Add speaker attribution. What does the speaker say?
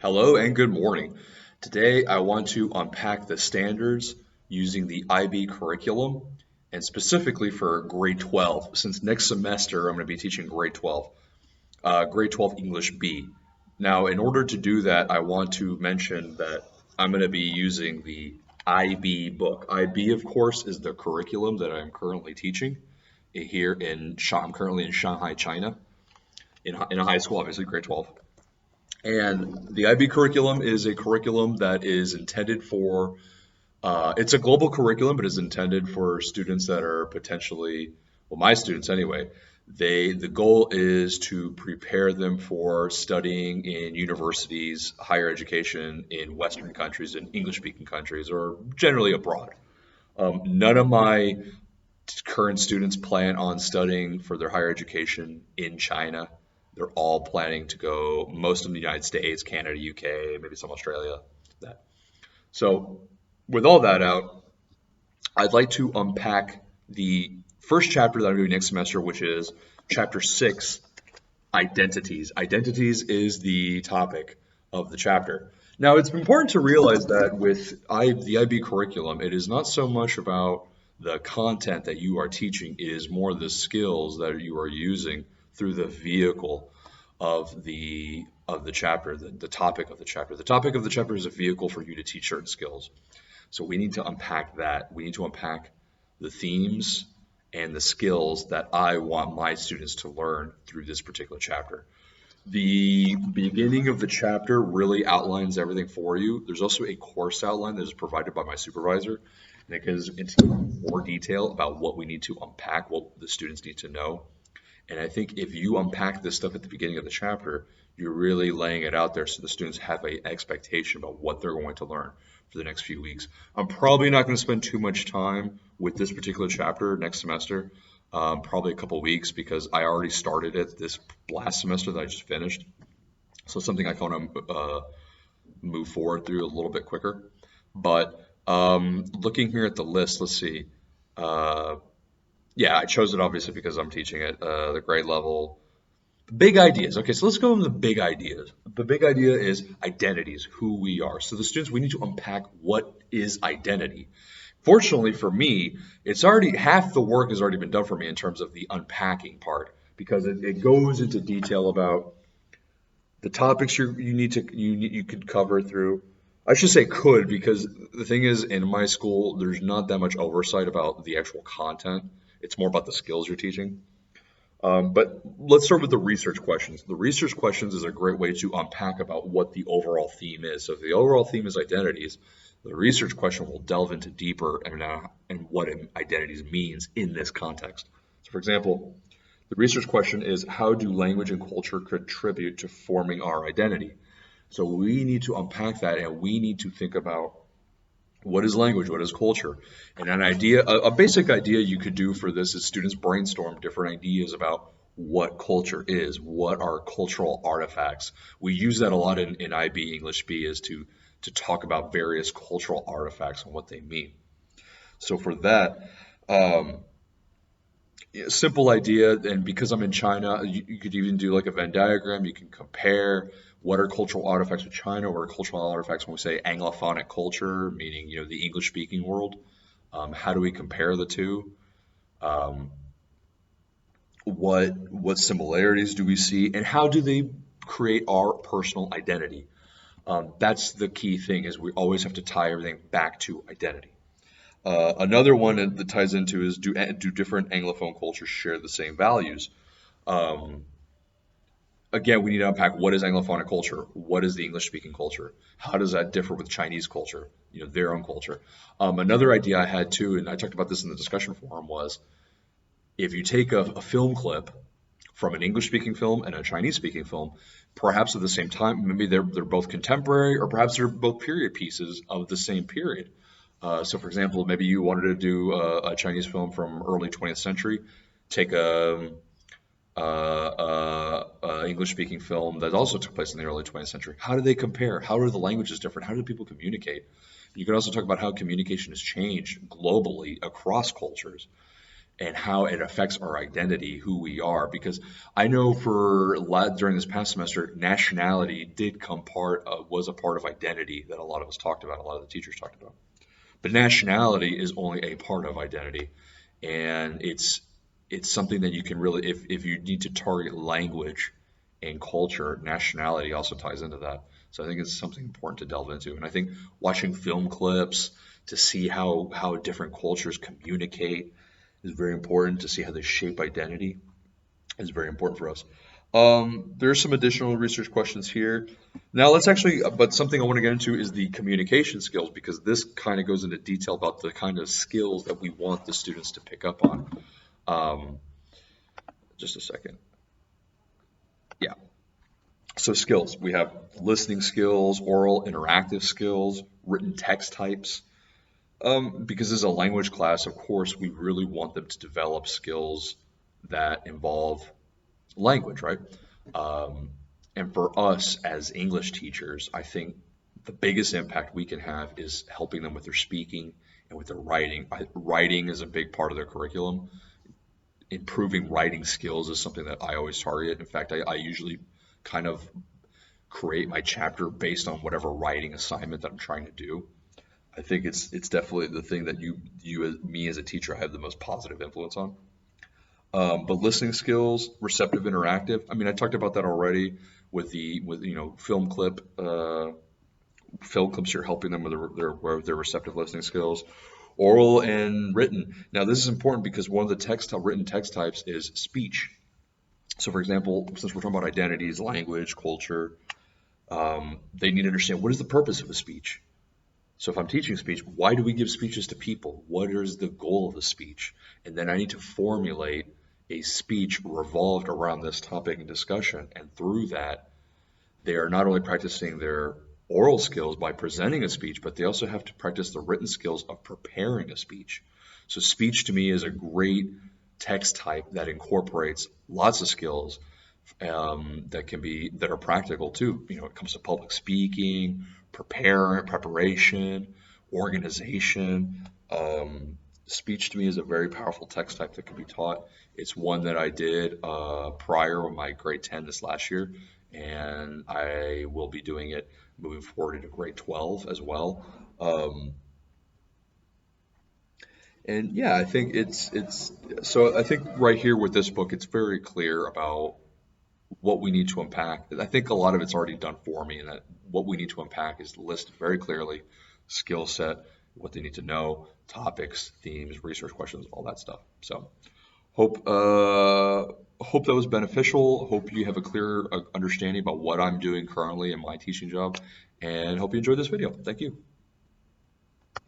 Speaker 1: Hello and good morning. Today I want to unpack the standards using the IB curriculum and specifically for grade 12 since next semester I'm going to be teaching grade 12 English B. Now, in order to do that, I want to mention that I'm going to be using the IB book. IB, of course, is the curriculum that I'm currently teaching here I'm currently in Shanghai, China, in a high school, obviously, grade 12. And the IB curriculum is a curriculum that is intended for, it's a global curriculum, but is intended for students that are potentially, well, my students anyway. The goal is to prepare them for studying in universities, higher education in Western countries, in English-speaking countries, or generally abroad. None of my current students plan on studying for their higher education in China. They're all planning to go, most in the United States, Canada, UK, maybe some Australia. That. So, with all that out, I'd like to unpack the first chapter that I'm doing next semester, which is chapter 6, identities. Identities is the topic of the chapter. Now, it's important to realize that with the IB curriculum, it is not so much about the content that you are teaching, it is more the skills that you are using through the vehicle of the chapter, the topic of the chapter. The topic of the chapter is a vehicle for you to teach certain skills. So we need to unpack that. We need to unpack the themes and the skills that I want my students to learn through this particular chapter. The beginning of the chapter really outlines everything for you. There's also a course outline that is provided by my supervisor, and it goes into more detail about what we need to unpack, what the students need to know. And I think if you unpack this stuff at the beginning of the chapter, you're really laying it out there so the students have an expectation about what they're going to learn for the next few weeks. I'm probably not going to spend too much time with this particular chapter next semester, probably a couple weeks because I already started it this last semester that I just finished. So something I want to move forward through a little bit quicker. But looking here at the list, let's see. Yeah, I chose it obviously because I'm teaching it, the grade level. Big ideas. Okay, so let's go over the big ideas. The big idea is identities, who we are. So the students, we need to unpack what is identity. Fortunately for me, it's already half the work has already been done for me in terms of the unpacking part because it goes into detail about the topics you could cover through. I should say could because the thing is in my school there's not that much oversight about the actual content. It's more about the skills you're teaching. But let's start with the research questions. The research questions is a great way to unpack about what the overall theme is. So if the overall theme is identities, the research question will delve into deeper and what identities means in this context. So for example, the research question is how do language and culture contribute to forming our identity? So we need to unpack that and we need to think about what is language, what is culture? And an idea, a basic idea you could do for this is students brainstorm different ideas about what culture is, what are cultural artifacts. We use that a lot in IB English B is to talk about various cultural artifacts and what they mean. So for that, simple idea, and because I'm in China, you could even do like a Venn diagram. You can compare what are cultural artifacts with China, what are cultural artifacts when we say Anglophonic culture, meaning the English-speaking world. How do we compare the two? What similarities do we see, and how do they create our personal identity? That's the key thing is we always have to tie everything back to identity. Another one that ties into is do different Anglophone cultures share the same values? Again, we need to unpack what is Anglophonic culture, what is the English-speaking culture, how does that differ with Chinese culture, their own culture. Another idea I had too, and I talked about this in the discussion forum, was if you take a film clip from an English-speaking film and a Chinese-speaking film, perhaps at the same time, maybe they're both contemporary, or perhaps they're both period pieces of the same period. So, for example, maybe you wanted to do a Chinese film from early 20th century, take a English-speaking film that also took place in the early 20th century. How do they compare? How are the languages different? How do people communicate? You can also talk about how communication has changed globally across cultures. and how it affects our identity, who we are. Because I know during this past semester, nationality was a part of identity that a lot of us talked about, a lot of the teachers talked about. But nationality is only a part of identity, and it's something that you can really, if you need to target language and culture, nationality also ties into that. So I think it's something important to delve into. And I think watching film clips to see how different cultures communicate is very important. To see how they shape identity is very important for us. There's some additional research questions here. Now let's actually, but something I want to get into is the communication skills, because this kind of goes into detail about the kind of skills that we want the students to pick up on. Um, just a second. Yeah. So skills, we have listening skills, oral interactive skills, written text types. Because as a language class, of course, we really want them to develop skills that involve language, right? Um, and for us as English teachers, I think the biggest impact we can have is helping them with their speaking and with their writing. Writing is a big part of their curriculum. Improving writing skills is something that I always target. In fact, I usually kind of create my chapter based on whatever writing assignment that I'm trying to do. I think it's definitely the thing that me as a teacher have the most positive influence on. But listening skills, receptive, interactive. I mean, I talked about that already with film clips. You're helping them with their receptive listening skills. Oral and written. Now, this is important because one of the written text types is speech. So, for example, since we're talking about identities, language, culture, they need to understand what is the purpose of a speech. So if I'm teaching speech, why do we give speeches to people? What is the goal of the speech? And then I need to formulate a speech revolved around this topic and discussion. And through that, they are not only practicing their oral skills by presenting a speech, but they also have to practice the written skills of preparing a speech. So speech to me is a great text type that incorporates lots of skills that are practical too. You know, it comes to public speaking, preparation, organization. Speech to me is a very powerful text type that can be taught. It's one that I did prior with my grade 10 this last year, and I will be doing it moving forward into grade 12 as well. Um, and yeah, I think it's so I think right here with this book, it's very clear about what we need to unpack. I think a lot of it's already done for me, and that what we need to unpack is listed very clearly: skill set, what they need to know, topics, themes, research questions, all that stuff. So hope that was beneficial. Hope you have a clear understanding about what I'm doing currently in my teaching job, and hope you enjoyed this video. Thank you.